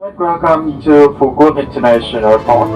Welcome to Fugu International Airport.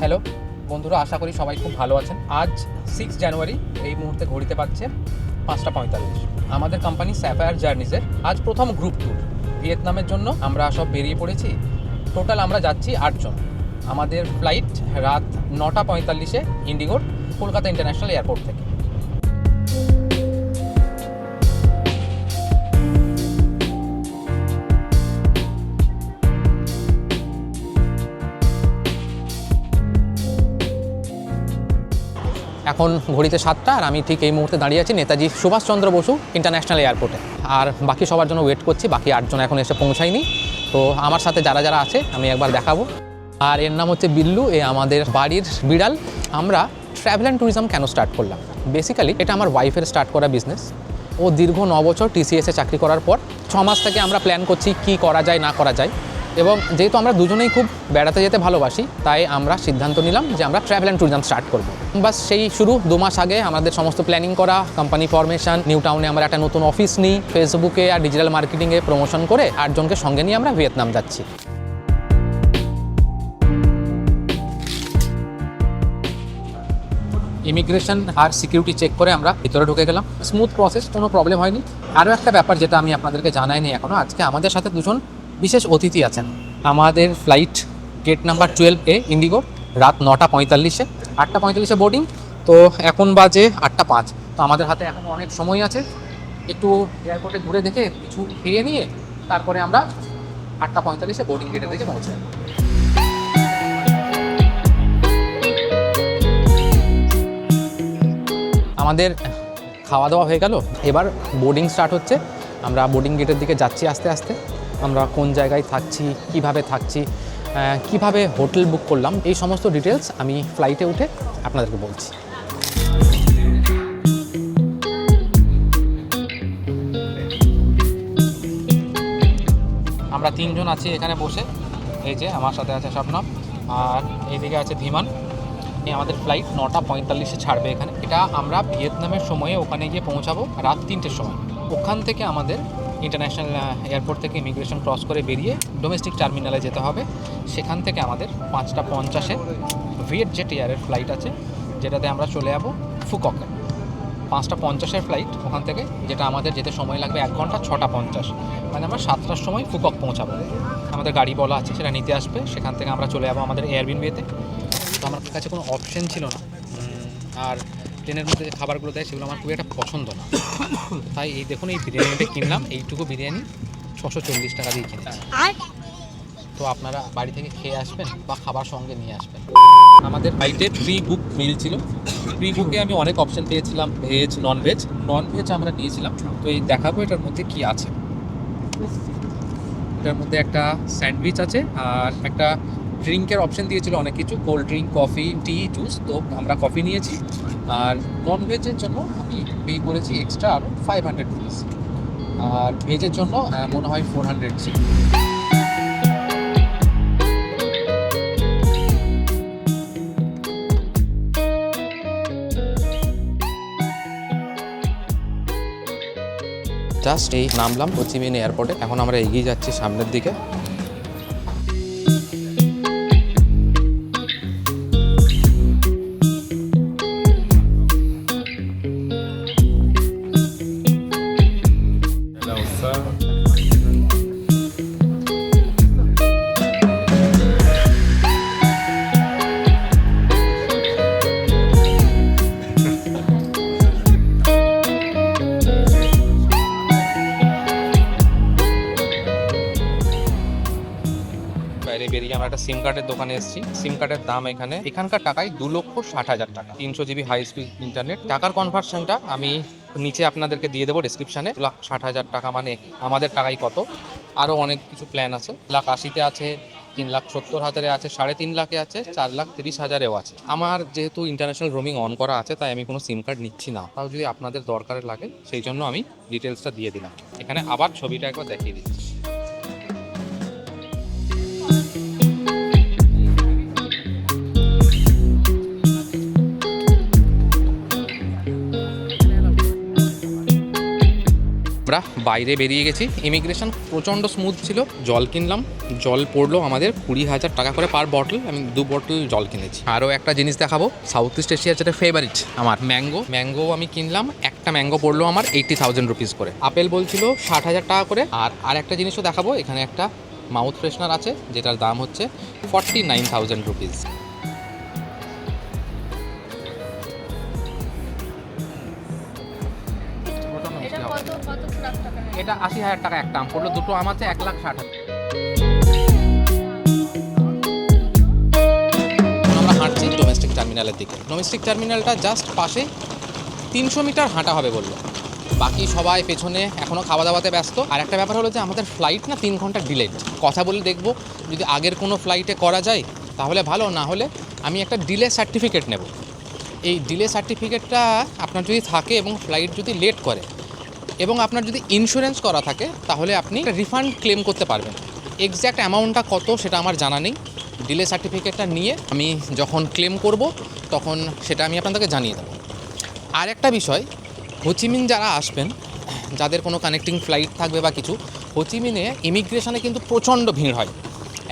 Hello বন্ধুরা, আশা করি সবাই খুব ভালো আছেন। আজ 6 জানুয়ারি, এই মুহূর্তে ঘড়িতে পাচ্ছে 5:45। আমাদের কোম্পানি স্যাফায়ার জার্নিজের আজ প্রথম গ্রুপ ট্যুর ভিয়েতনামের জন্য আমরা সব বেরিয়ে পড়েছি। টোটাল আমরা যাচ্ছি 8 জন। আমাদের ফ্লাইট রাত 9:45-এ ইন্ডিগোর কলকাতা ইন্টারন্যাশনাল এয়ারপোর্ট থেকে। এখন ঘড়িতে 7টা আর আমি ঠিক এই মুহূর্তে দাঁড়িয়ে আছি নেতাজি সুভাষচন্দ্র বসু ইন্টারন্যাশনাল এয়ারপোর্টে। আর বাকি সবার জন্য ওয়েট করছি। বাকি 8 জন এখন এসে পৌঁছায়নি। তো আমার সাথে যারা যারা আছে আমি একবার দেখাবো। আর এর নাম হচ্ছে বিল্লু, এ আমাদের বাড়ির বিড়াল। আমরা ট্রাভেল অ্যান্ড ট্যুরিজম কেন স্টার্ট করলাম? বেসিক্যালি এটা আমার ওয়াইফের স্টার্ট করা বিজনেস। ও দীর্ঘ 9 বছর টিসিএসে চাকরি করার পর 6 মাস থেকে আমরা প্ল্যান করছি কি করা যায় না করা যায়। এবং যেহেতু আমরা দুজনেই খুব বেড়াতে যেতে ভালোবাসি, তাই আমরা সিদ্ধান্ত নিলাম যে আমরা ট্রাভেল অ্যান্ড ট্যুরিজম স্টার্ট করব। বাস সেই শুরু 2 মাস আগে আমাদের সমস্ত প্ল্যানিং করা, কোম্পানি ফরমেশন, নিউ টাউনে আমরা একটা নতুন অফিস নিই, ফেসবুকে আর ডিজিটাল মার্কেটিংয়ে প্রমোশন করে 8 জনকে সঙ্গে নিয়ে আমরা ভিয়েতনাম যাচ্ছি। ইমিগ্রেশন আর সিকিউরিটি চেক করে আমরা ভিতরে ঢুকে গেলাম। স্মুথ প্রসেস, কোনো প্রবলেম হয়নি। আরও একটা ব্যাপার যেটা আমি আপনাদেরকে জানাইনি এখনও, আজকে আমাদের সাথে 2 জন বিশেষ অতিথি আছেন। আমাদের flight gate number 12A Indigo, রাত 9:45-এ, 8:45-এ বোর্ডিং। তো এখন বাজে 8:05। তো আমাদের হাতে এখন অনেক সময় আছে। একটু এয়ারপোর্টে ঘুরে দেখে কিছু খেয়ে নিয়ে তারপরে আমরা 8:45-এ বোর্ডিং গেটের দিকে পৌঁছাই। আমাদের খাওয়া দাওয়া হয়ে গেল, এবার বোর্ডিং স্টার্ট হচ্ছে। আমরা বোর্ডিং গেটের দিকে যাচ্ছি আস্তে আস্তে। আমরা কোন জায়গায় থাকছি, কিভাবে থাকছি, কিভাবে হোটেল বুক করলাম, এই সমস্ত ডিটেলস আমি ফ্লাইটে উঠে আপনাদেরকে বলছি। আমরা 3 জন আছি এখানে বসে। এই যে আমার সাথে আছে শবনম, আর এইদিকে আছে ধীমান। আমাদের ফ্লাইট 9:45-এ ছাড়বে এখানে। এটা আমরা ভিয়েতনামের সময়ে ওখানে গিয়ে পৌঁছাবো রাত 3টের সময়। ওখান থেকে আমাদের ইন্টারন্যাশনাল এয়ারপোর্ট থেকে ইমিগ্রেশন ক্রস করে বেরিয়ে ডোমেস্টিক টার্মিনালে যেতে হবে। সেখান থেকে আমাদের 5:50-এ ভিয়েট জেট এয়ারের ফ্লাইট আছে, যেটাতে আমরা চলে যাবো ফুককে। 5:50-এর ফ্লাইট ওখান থেকে, যেটা আমাদের যেতে সময় লাগবে 1 ঘন্টা। 6:50 মানে আমরা 7টার সময় ফুকক পৌঁছাবো। আমাদের গাড়ি বলা আছে, সেটা নিতে আসবে। সেখান থেকে আমরা চলে যাবো আমাদের এয়ারবিনবিতে। তো আমার কাছে কোনো অপশন ছিল না, আর ট্রেনের মধ্যে যে খাবারগুলো দেয় সেগুলো আমার খুবই একটা পছন্দ না। তাই এই দেখুন, এই বিরিয়ানিটা কিনলাম। এইটুকু বিরিয়ানি 640 টাকা দিয়ে কিনেছি। তো আপনারা বাড়ি থেকে খেয়ে আসবেন বা খাবার সঙ্গে নিয়ে আসবেন। আমাদের ফ্লাইটে প্রি বুক মিল ছিল। প্রি বুকে আমি অনেক অপশন পেয়েছিলাম, ভেজ, ননভেজ। ননভেজ আমরা নিয়েছিলাম। তো এই দেখাবো এটার মধ্যে কি আছে। এটার মধ্যে একটা স্যান্ডউইচ আছে, আর একটা ড্রিঙ্কের অপশন দিয়েছিল অনেক কিছু, কোল্ড ড্রিঙ্ক, কফি, টি, জুস। তো আমরা কফি নিয়েছি। আর ননভেজের জন্য আমি পে করেছি এক্সট্রা আরও 500 রুপিস। আর ভেজের জন্য মনে হয় 400 ছিল। জাস্ট এই নামলাম হোচিমিন এয়ারপোর্টে। এখন আমরা এগিয়ে যাচ্ছি সামনের দিকে। বাইরে বেরিয়ে আমরা একটা সিম কার্ডের দোকানে এসেছি। সিম কার্ডের দাম এখানকার টাকায় 2,60,000 টাকা, 300 জিবি হাই স্পিড ইন্টারনেট। টাকার কনভার্সনটা আমি নিচে আপনাদেরকে দিয়ে দেবো ডিসক্রিপশানে। 2,60,000 টাকা মানে আমাদের টাকায় কত আরও অনেক কিছু প্ল্যান আছে। 1,80,000-তে আছে, 3,70,000-এ আছে, 3.5 লাখে আছে, 4,30,000-এও আছে। আমার যেহেতু ইন্টারন্যাশনাল রোমিং অন করা আছে তাই আমি কোনো সিম কার্ড নিচ্ছি না। তাও যদি আপনাদের দরকারে লাগে সেই জন্য আমি ডিটেলসটা দিয়ে দিলাম। এখানে আবার ছবিটা একবার দেখিয়ে দিচ্ছি। আমরা বাইরে বেরিয়ে গেছি। ইমিগ্রেশন প্রচণ্ড স্মুথ ছিল। জল কিনলাম, জল পড়লো আমাদের 20,000 টাকা করে পার বটল। আমি 2 বটল জল কিনেছি। আরও একটা জিনিস দেখাবো, সাউথ ইস্ট এশিয়ার যেটা ফেভারিট আমার ম্যাঙ্গো আমি কিনলাম। একটা ম্যাঙ্গো পড়লো আমার 80,000 রুপিস করে। আপেল বলছিল 60,000 টাকা করে। আর একটা জিনিসও দেখাবো, এখানে একটা মাউথ ফ্রেশনার আছে যেটার দাম হচ্ছে 49,000 রুপিস। এটা 80,000 টাকা একটা আম পড়লো। দুটো আম আছে 1,60,000। আমরা হাঁটছি ডোমেস্টিক টার্মিনালের দিকে। ডোমেস্টিক টার্মিনালটা জাস্ট পাশে, 300 মিটার হাঁটা হবে বললো। বাকি সবাই পেছনে এখনও খাওয়া দাওয়াতে ব্যস্ত। আর একটা ব্যাপার হলো যে আমাদের ফ্লাইট না 3 ঘন্টা ডিলেড। কথা বলে দেখবো যদি আগের কোনো ফ্লাইটে করা যায় তাহলে ভালো, না হলে আমি একটা ডিলে সার্টিফিকেট নেব। এই ডিলে সার্টিফিকেটটা আপনার যদি থাকে এবং ফ্লাইট যদি লেট করে এবং আপনার যদি ইন্স্যুরেন্স করা থাকে তাহলে আপনি রিফান্ড ক্লেম করতে পারবেন। এক্স্যাক্ট অ্যামাউন্টটা কত সেটা আমার জানা নেই। ডিলে সার্টিফিকেটটা নিয়ে আমি যখন ক্লেম করব তখন সেটা আমি আপনাদেরকে জানিয়ে দেবো। আর একটা বিষয়, হোচিমিন যারা আসবেন, যাদের কোনো কানেক্টিং ফ্লাইট থাকবে বা কিছু, হোচিমিনে ইমিগ্রেশনে কিন্তু প্রচণ্ড ভিড় হয়।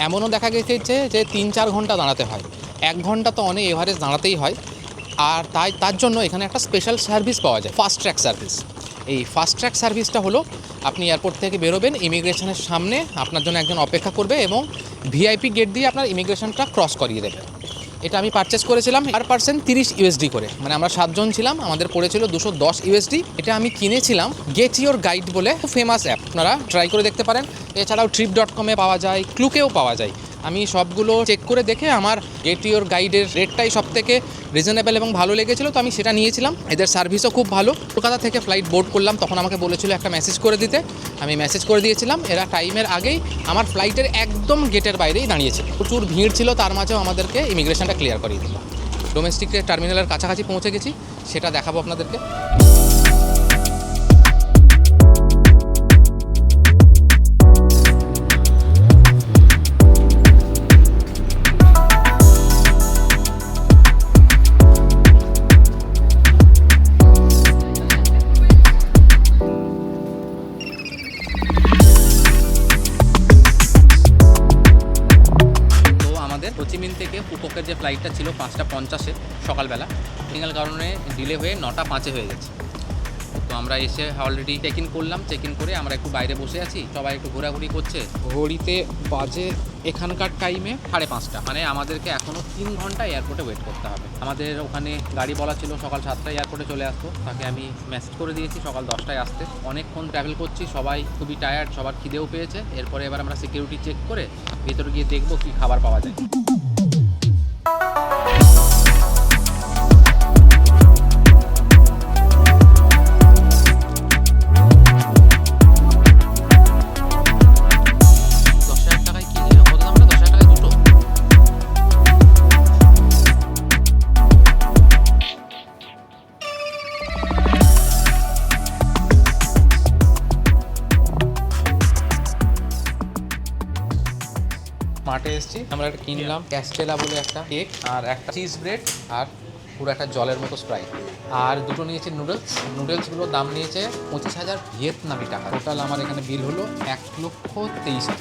এমনও দেখা গেছে যে 3-4 ঘন্টা দাঁড়াতে হয়। 1 ঘন্টা তো অনেক এভারেজ দাঁড়াতেই হয়। আর তার জন্য এখানে একটা স্পেশাল সার্ভিস পাওয়া যায়, ফাস্ট ট্র্যাক সার্ভিস। এই ফাস্ট ট্র্যাক সার্ভিসটা হলো, আপনি এয়ারপোর্ট থেকে বেরোবেন, ইমিগ্রেশনের সামনে আপনার জন্য একজন অপেক্ষা করবে এবং ভিআইপি গেট দিয়ে আপনার ইমিগ্রেশনটা ক্রস করিয়ে দেবে। এটা আমি পারচেস করেছিলাম পার পার্সন 30 ইউএসডি করে। মানে আমরা 7 জন ছিলাম, আমাদের পড়েছিল 210 ইউএসডি। এটা আমি কিনেছিলাম গেট ইওর গাইড বলে ফেমাস অ্যাপ, আপনারা ট্রাই করে দেখতে পারেন। এছাড়াও trip.com-এ পাওয়া যায়, ক্লুকেও পাওয়া যায়। আমি সবগুলো চেক করে দেখে আমার গেট ইওর গাইডের রেটটাই সব থেকে রিজনেবল এবং ভালো লেগেছিলো, তো আমি সেটা নিয়েছিলাম। এদের সার্ভিসও খুব ভালো। কলকাতা থেকে ফ্লাইট বোর্ড করলাম, তখন আমাকে বলেছিল একটা মেসেজ করে দিতে। আমি মেসেজ করে দিয়েছিলাম। এরা টাইমের আগেই আমার ফ্লাইটের একদম গেটের বাইরেই দাঁড়িয়েছিল। প্রচুর ভিড় ছিল, তার মাঝেও আমাদেরকে ইমিগ্রেশনটা ক্লিয়ার করিয়ে দিল। ডোমেস্টিক টার্মিনালের কাছাকাছি পৌঁছে গেছি, সেটা দেখাবো আপনাদেরকে। হোচিমিন থেকে ফুকোকের যে ফ্লাইটটা ছিল 5:50 সকালবেলা, টেকনিক্যাল কারণে ডিলে হয়ে 9:05 হয়ে গেছে। তো আমরা এসে অলরেডি চেক ইন করলাম। চেক ইন করে আমরা একটু বাইরে বসে আছি, সবাই একটু ঘোরাঘুরি করছে। ঘড়িতে বাজে এখানকার টাইমে 5:30। মানে আমাদেরকে এখনও 3 ঘন্টা এয়ারপোর্টে ওয়েট করতে হবে। আমাদের ওখানে গাড়ি বলা ছিল সকাল 7টায় এয়ারপোর্টে চলে আসতো, তাকে আমি মেসেজ করে দিয়েছি সকাল 10টায় আসতে। অনেকক্ষণ ট্রাভেল করছি, সবাই খুবই টায়ার্ড, সবার খিদেও পেয়েছে। এরপরে এবার আমরা সিকিউরিটি চেক করে ভেতরে গিয়ে দেখবো কী খাবার পাওয়া যায়। মাঠে এসেছি, আমরা একটা কিনলাম ক্যাস্টেলা বলে একটা কেক, আর একটা চিজ ব্রেড, আর পুরো একটা জলের মতো স্প্রাইট। আর দুটো নিয়েছি নুডলসগুলোর দাম নিয়েছে 25,000 ভিয়েতনামি টাকা। টোটাল আমার এখানে বিল হলো 1,23,000।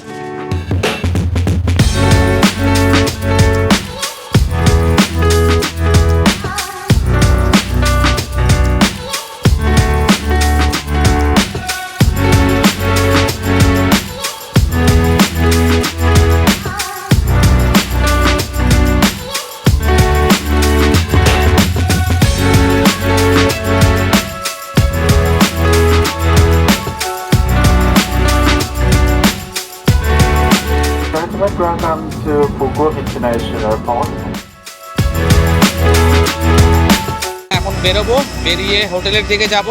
Welcome to Fukuoka International Airport. এখন বেরোবো, বেরিয়ে হোটেলের দিকে যাব।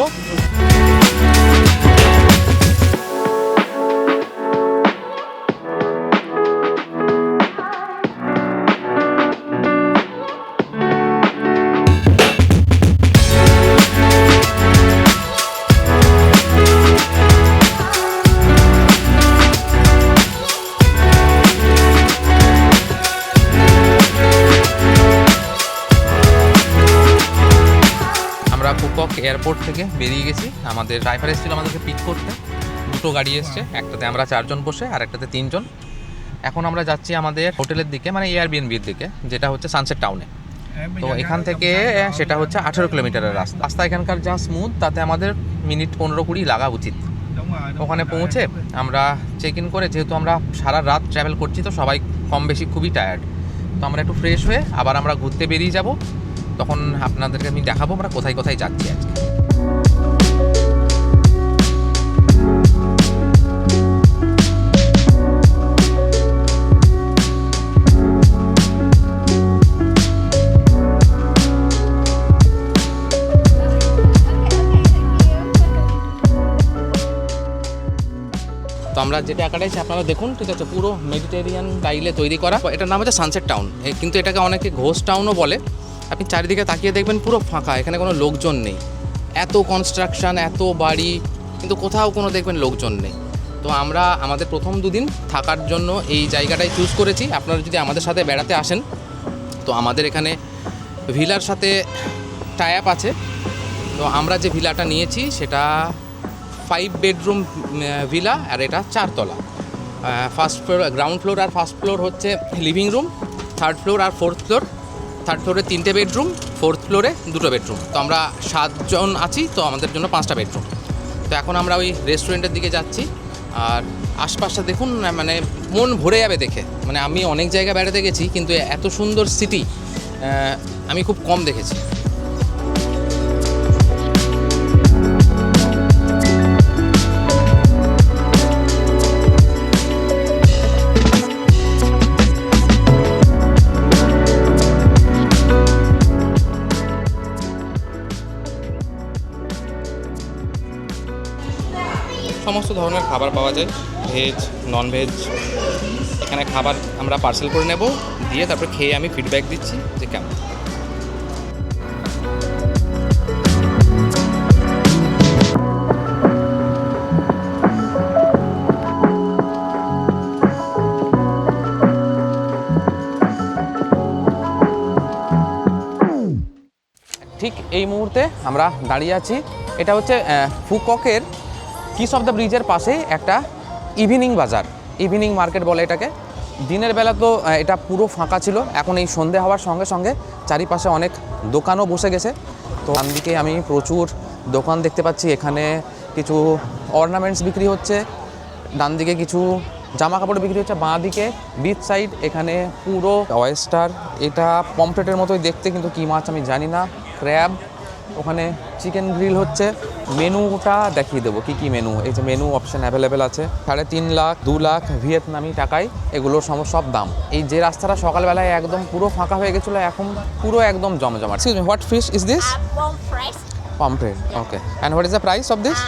এয়ারপোর্ট থেকে বেরিয়ে গেছি। আমাদের ড্রাইভার এসেছিল আমাদেরকে পিক করতে। দুটো গাড়ি এসছে, একটাতে আমরা 4 জন বসে আর একটাতে 3 জন। এখন আমরা যাচ্ছি আমাদের হোটেলের দিকে, মানে এয়ারবিএনবির দিকে, যেটা হচ্ছে সানসেট টাউনে। তো এখান থেকে সেটা হচ্ছে 18 কিলোমিটারের রাস্তা। রাস্তা এখানকার যা স্মুথ, তাতে আমাদের মিনিট 15-20 লাগা উচিত। ওখানে পৌঁছে আমরা চেক ইন করে, যেহেতু আমরা সারা রাত ট্রাভেল করছি তো সবাই কম বেশি খুবই টায়ার্ড, তো আমরা একটু ফ্রেশ হয়ে আবার আমরা ঘুরতে বেরিয়ে যাব। তখন আপনাদেরকে আমি দেখাবো আমরা কোথায় কোথায় যাচ্ছি আজকে। তো আমরা যে টাকাটা আছে আপনারা দেখুন, ঠিক আছে, পুরো মেডিটেরিয়ান স্টাইলে তৈরি করা। এটার নাম হচ্ছে সানসেট টাউন, কিন্তু এটাকে অনেকে ঘোস্ট টাউনও বলে। আপনি চারিদিকে তাকিয়ে দেখবেন পুরো ফাঁকা, এখানে কোনো লোকজন নেই। এত কনস্ট্রাকশন, এত বাড়ি, কিন্তু কোথাও কোনো দেখবেন লোকজন নেই। তো আমরা আমাদের প্রথম দুদিন থাকার জন্য এই জায়গাটাই চুজ করেছি। আপনারা যদি আমাদের সাথে বেড়াতে আসেন, তো আমাদের এখানে ভিলার সাথে টাই আপ আছে। তো আমরা যে ভিলাটা নিয়েছি সেটা 5 বেডরুম ভিলা, আর এটা 4 তলা। ফার্স্ট ফ্লোর, গ্রাউন্ড ফ্লোর আর ফার্স্ট ফ্লোর হচ্ছে লিভিং রুম, থার্ড ফ্লোর আর ফোর্থ ফ্লোর। থার্ড ফ্লোরে 3টে বেডরুম, ফোর্থ ফ্লোরে 2টো বেডরুম। তো আমরা 7 জন আছি, তো আমাদের জন্য 5টা বেডরুম। তো এখন আমরা ওই রেস্টুরেন্টের দিকে যাচ্ছি। আর আশপাশটা দেখুন, মানে মন ভরে যাবে দেখে। মানে আমি অনেক জায়গায় বেড়াতে গেছি, কিন্তু এত সুন্দর সিটি আমি খুব কম দেখেছি। সমস্ত ধরনের খাবার পাওয়া যায়, ভেজ, নন ভেজ। এখানে খাবার আমরা পার্সেল করে নেব, দিয়ে তারপর খেয়ে আমি ফিডব্যাক দিচ্ছি যে কেমন। ঠিক এই মুহূর্তে আমরা দাঁড়িয়ে আছি, এটা হচ্ছে ফুককের কিস অফ দ্য ব্রিজের পাশে একটা ইভিনিং বাজার, ইভিনিং মার্কেট বলে এটাকে। দিনের বেলা তো এটা পুরো ফাঁকা ছিল, এখন এই সন্ধে হওয়ার সঙ্গে সঙ্গে চারিপাশে অনেক দোকানও বসে গেছে। তো ডান দিকে আমি প্রচুর দোকান দেখতে পাচ্ছি, এখানে কিছু অর্নামেন্টস বিক্রি হচ্ছে, ডান দিকে কিছু জামা কাপড় বিক্রি হচ্ছে, বাঁ দিকে বিচ সাইড এখানে পুরো ওয়েস্টার, এটা পমফ্রেটের মতোই দেখতে, কিন্তু কী মাছ আমি জানি না, ক্র্যাব, ওখানে চিকেন গ্রিল হচ্ছে। মেনুটা দেখিয়ে দেবো কী কী মেনু, এই যে মেনু অপশান অ্যাভেলেবেল আছে। 3.5 লাখ, 2 লাখ ভিয়েতনামি টাকায় এগুলোর সব দাম। এই যে রাস্তাটা সকালবেলায় একদম পুরো ফাঁকা হয়ে গেছিলো, এখন পুরো একদম জমজমাট। Excuse me, what fish is this? Pomfret. Okay. And what is the price of this?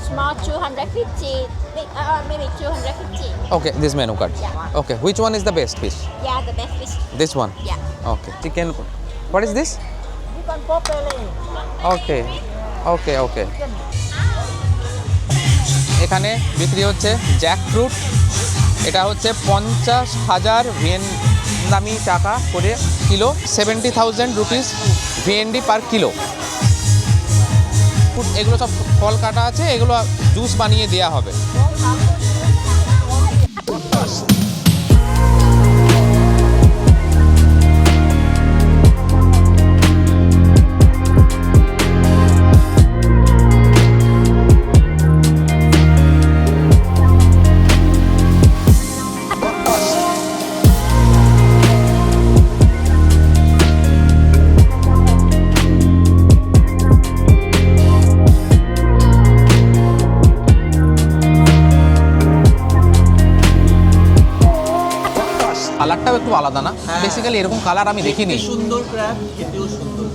Small 250, big maybe 250. Okay, this menu card. Yeah. Okay, which one is the best fish? Yeah, the best fish. This one? Yeah. Okay. Chicken. What is this? Chicken popele. Okay. Okay, okay. এখানে বিক্রি হচ্ছে jackfruit, এটা হচ্ছে 50,000 ভিয়েতনামি টাকা করে kilo, 70,000 rupees ভিএনডি per kilo. এগুলো সব ফল কাটা আছে, এগুলো জুস বানিয়ে দেওয়া হবে। কালারটাও একটু আলাদা না? বেসিক্যালি এরকম কালার আমি দেখিনি। সুন্দর ক্র্যাব, খেতেও সুন্দর।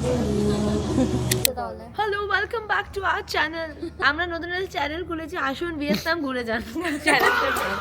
Hello, welcome back to our channel. আমরা নতুন একটা চ্যানেল খুলেছি, আসুন ভিয়েতনাম ঘুরে যান চ্যানেলটার নাম।